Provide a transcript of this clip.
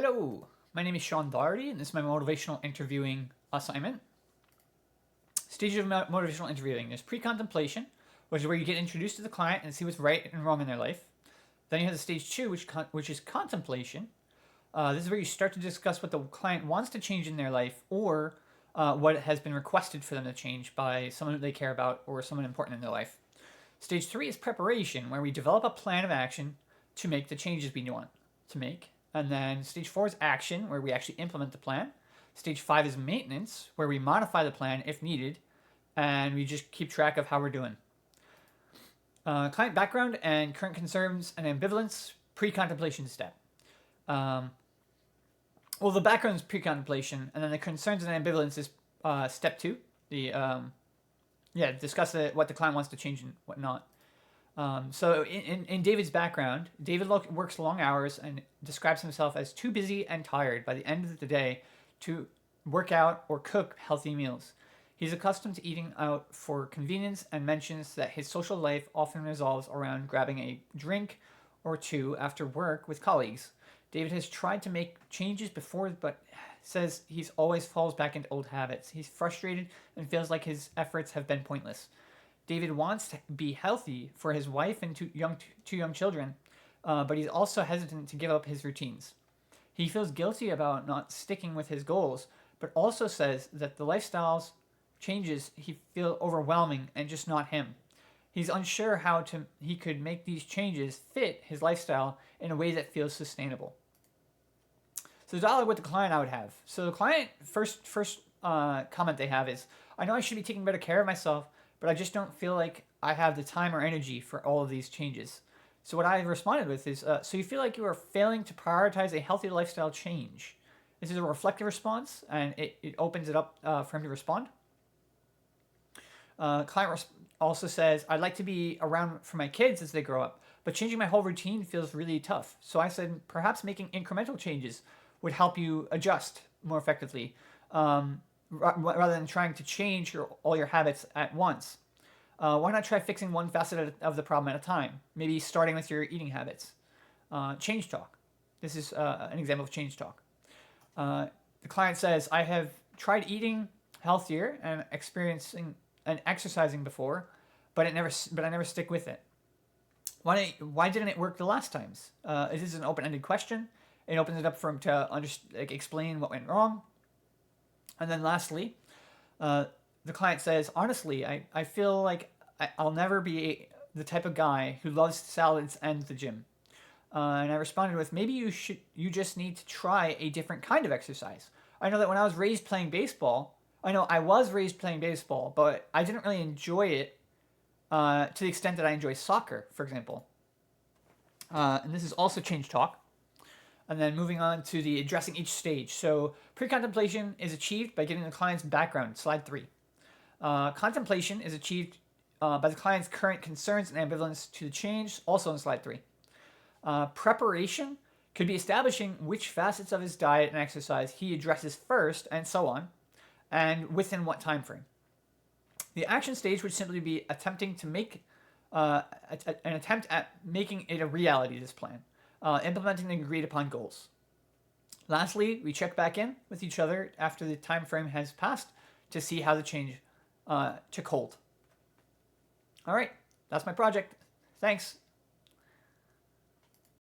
Hello, my name is Sean Doherty, and this is my motivational interviewing assignment. Stages of motivational interviewing. There's pre-contemplation, which is where you get introduced to the client and see what's right and wrong in their life. Then you have the stage 2, which is contemplation. This is where you start to discuss what the client wants to change in their life, or what has been requested for them to change by someone that they care about or someone important in their life. Stage 3 is preparation, where we develop a plan of action to make the changes we want to make. And then stage 4 is action, where we actually implement the plan. Stage 5 is maintenance, where we modify the plan if needed, and we just keep track of how we're doing. Client background and current concerns and ambivalence, pre-contemplation step. Well, the background is pre-contemplation, and then the concerns and ambivalence is step 2. Discuss what the client wants to change and whatnot. So in David's background, David works long hours and describes himself as too busy and tired by the end of the day to work out or cook healthy meals. He's accustomed to eating out for convenience and mentions that his social life often revolves around grabbing a drink or two after work with colleagues. David has tried to make changes before, but says he always falls back into old habits. He's frustrated and feels like his efforts have been pointless. David wants to be healthy for his wife and two young children, but he's also hesitant to give up his routines. He feels guilty about not sticking with his goals, but also says that the lifestyles changes he feel overwhelming and just not him. He's unsure how he could make these changes fit his lifestyle in a way that feels sustainable. So the dialogue with the client I would have. So the client first comment they have is, I know I should be taking better care of myself, but I just don't feel like I have the time or energy for all of these changes. So what I responded with is, so you feel like you are failing to prioritize a healthy lifestyle change. This is a reflective response, and it opens it up for him to respond. Client also says, I'd like to be around for my kids as they grow up, but changing my whole routine feels really tough. So I said, perhaps making incremental changes would help you adjust more effectively, rather than trying to change all your habits at once. Why not try fixing one facet of the problem at a time? Maybe starting with your eating habits. Change talk. This is an example of change talk. The client says, I have tried eating healthier and experiencing and exercising before, but I never stick with it. Why didn't it work the last times? This is an open-ended question. It opens it up for him to explain what went wrong. And then lastly, the client says, honestly, I feel like I'll never be the type of guy who loves salads and the gym. And I responded with, maybe you just need to try a different kind of exercise. I know that when I was raised playing baseball, but I didn't really enjoy it to the extent that I enjoy soccer, for example. And this is also change talk. And then moving on to the addressing each stage. So pre-contemplation is achieved by getting the client's background, slide 3. Contemplation is achieved by the client's current concerns and ambivalence to the change, also on slide 3. Preparation could be establishing which facets of his diet and exercise he addresses first, and so on, and within what time frame. The action stage would simply be attempting to make an attempt at making it a reality, this plan. Implementing the agreed upon goals. Lastly, we check back in with each other after the time frame has passed to see how the change took hold. All right, that's my project. Thanks.